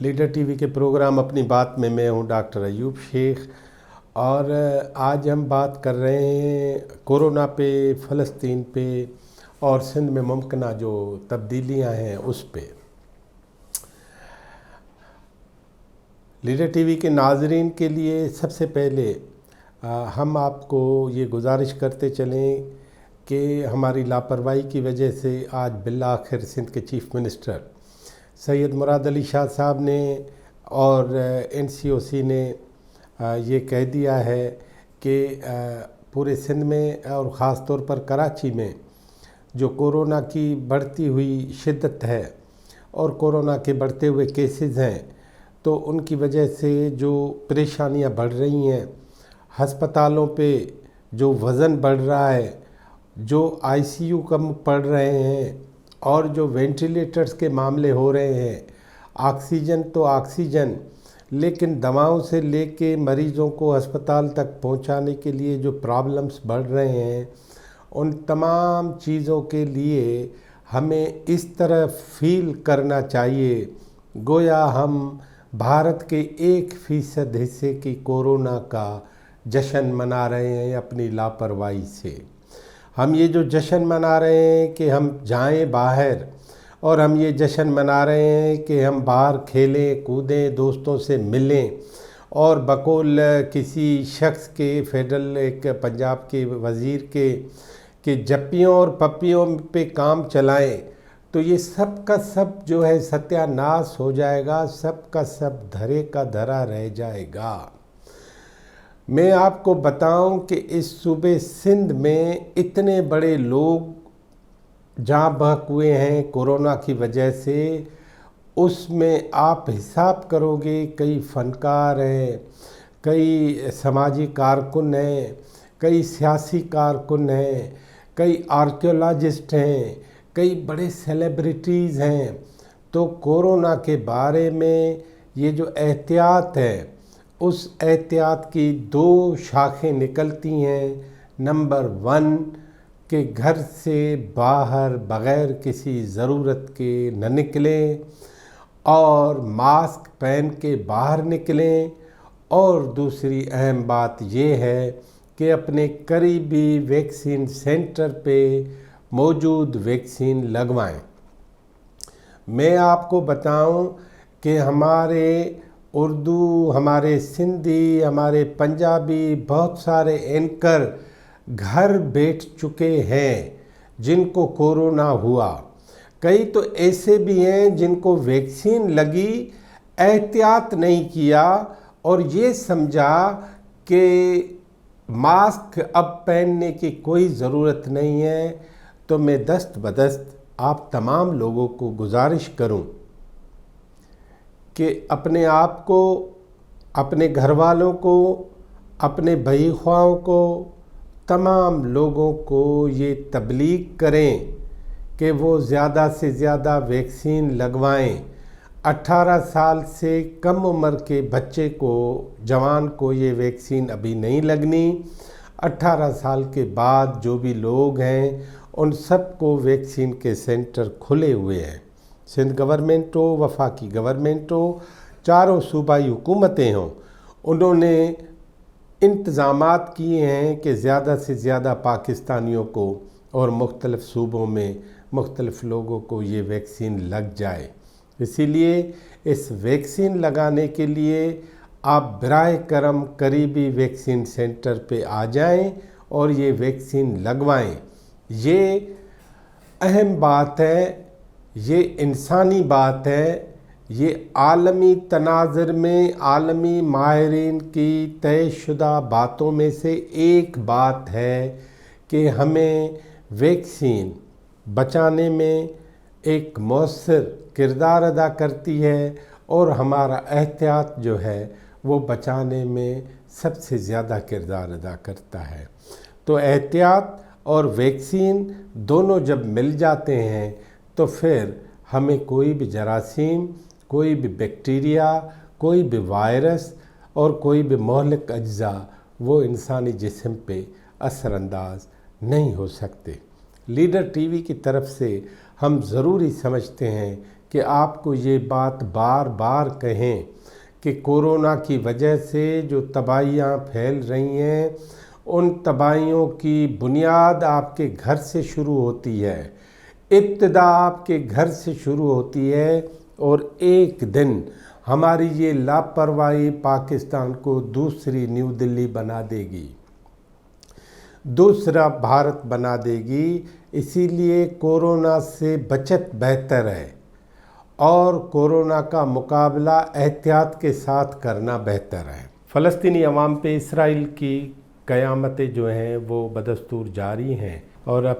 Leader T V کے programme اپنی بات میں ہوں ڈاکٹر ایوب شیخ، اور آج ہم بات کر رہے ہیں کورونا پہ، فلسطین پہ اور سندھ میں ممکنہ جو تبدیلیاں ہیں اس پہ۔ لیڈر ٹی وی کے ناظرین کے لیے سب سے پہلے ہم آپ کو یہ گزارش کرتے چلیں کہ ہماری لاپرواہی کی وجہ سے آج بالآخر سندھ کے چیف منسٹر سید مراد علی شاہ صاحب نے اور NCOC نے یہ کہہ دیا ہے کہ پورے سندھ میں اور خاص طور پر کراچی میں جو کورونا کی بڑھتی ہوئی شدت ہے اور کورونا کے بڑھتے ہوئے کیسز ہیں، تو ان کی وجہ سے جو پریشانیاں بڑھ رہی ہیں، ہسپتالوں پہ جو وزن بڑھ رہا ہے، جو ICU کم پڑ رہے ہیں اور جو وینٹیلیٹرز کے معاملے ہو رہے ہیں، آکسیجن تو آکسیجن، لیکن دواؤں سے لے کے مریضوں کو ہسپتال تک پہنچانے کے لیے جو پرابلمز بڑھ رہے ہیں، ان تمام چیزوں کے لیے ہمیں اس طرح فیل کرنا چاہیے گویا ہم بھارت کے 1% حصے کی کورونا کا جشن منا رہے ہیں اپنی لاپرواہی سے۔ ہم یہ جو جشن منا رہے ہیں کہ ہم جائیں باہر، اور ہم یہ جشن منا رہے ہیں کہ ہم باہر کھیلیں کودیں، دوستوں سے ملیں، اور بقول کسی شخص کے فیڈرل ایک پنجاب کے وزیر کے کہ جپیوں اور پپیوں پہ کام چلائیں، تو یہ سب کا سب جو ہے ستیہ ناش ہو جائے گا، سب کا سب دھرے کا دھرا رہ جائے گا۔ میں آپ کو بتاؤں کہ اس صوبے سندھ میں اتنے بڑے لوگ جاں بحق ہوئے ہیں کورونا کی وجہ سے، اس میں آپ حساب کرو گے کئی فنکار ہیں، کئی سماجی کارکن ہیں، کئی سیاسی کارکن ہیں، کئی آرکیولوجسٹ ہیں، کئی بڑے سیلیبریٹیز ہیں۔ تو کورونا کے بارے میں یہ جو احتیاط ہے، اس احتیاط کی 2 شاخیں نکلتی ہیں۔ نمبر 1 کہ گھر سے باہر بغیر کسی ضرورت کے نہ نکلیں اور ماسک پہن کے باہر نکلیں، اور دوسری اہم بات یہ ہے کہ اپنے قریبی ویکسین سینٹر پہ موجود ویکسین لگوائیں۔ میں آپ کو بتاؤں کہ ہمارے اردو، ہمارے سندھی، ہمارے پنجابی بہت سارے اینکر گھر بیٹھ چکے ہیں جن کو کورونا ہوا۔ کئی تو ایسے بھی ہیں جن کو ویکسین لگی، احتیاط نہیں کیا اور یہ سمجھا کہ ماسک اب پہننے کی کوئی ضرورت نہیں ہے۔ تو میں دست بدست آپ تمام لوگوں کو گزارش کروں کہ اپنے آپ کو، اپنے گھر والوں کو، اپنے بھائی خواہوں کو، تمام لوگوں کو یہ تبلیغ کریں کہ وہ زیادہ سے زیادہ ویکسین لگوائیں۔ 18 سال سے کم عمر کے بچے کو، جوان کو یہ ویکسین ابھی نہیں لگنی۔ 18 سال کے بعد جو بھی لوگ ہیں ان سب کو ویکسین کے سینٹر کھلے ہوئے ہیں۔ سندھ گورنمنٹ ہو، وفاقی گورنمنٹ ہو، چاروں صوبائی حکومتیں ہوں، انہوں نے انتظامات کیے ہیں کہ زیادہ سے زیادہ پاکستانیوں کو اور مختلف صوبوں میں مختلف لوگوں کو یہ ویکسین لگ جائے۔ اسی لیے اس ویکسین لگانے کے لیے آپ براہ کرم قریبی ویکسین سینٹر پہ آ جائیں اور یہ ویکسین لگوائیں۔ یہ اہم بات ہے، یہ انسانی بات ہے، یہ عالمی تناظر میں عالمی ماہرین کی طے شدہ باتوں میں سے ایک بات ہے کہ ہمیں ویکسین بچانے میں ایک مؤثر کردار ادا کرتی ہے، اور ہمارا احتیاط جو ہے وہ بچانے میں سب سے زیادہ کردار ادا کرتا ہے۔ تو احتیاط اور ویکسین دونوں جب مل جاتے ہیں تو پھر ہمیں کوئی بھی جراثیم، کوئی بھی بیکٹیریا، کوئی بھی وائرس اور کوئی بھی مہلک اجزاء وہ انسانی جسم پہ اثر انداز نہیں ہو سکتے۔ لیڈر ٹی وی کی طرف سے ہم ضروری سمجھتے ہیں کہ آپ کو یہ بات بار بار کہیں کہ کورونا کی وجہ سے جو تباہیاں پھیل رہی ہیں ان تباہیوں کی بنیاد آپ کے گھر سے شروع ہوتی ہے، ابتدا آپ کے گھر سے شروع ہوتی ہے، اور ایک دن ہماری یہ لاپرواہی پاکستان کو دوسری نیو دلی بنا دے گی، دوسرا بھارت بنا دے گی۔ اسی لیے کورونا سے بچت بہتر ہے اور کورونا کا مقابلہ احتیاط کے ساتھ کرنا بہتر ہے۔ فلسطینی عوام پہ اسرائیل کی قیامتیں جو ہیں وہ بدستور جاری ہیں، اور اب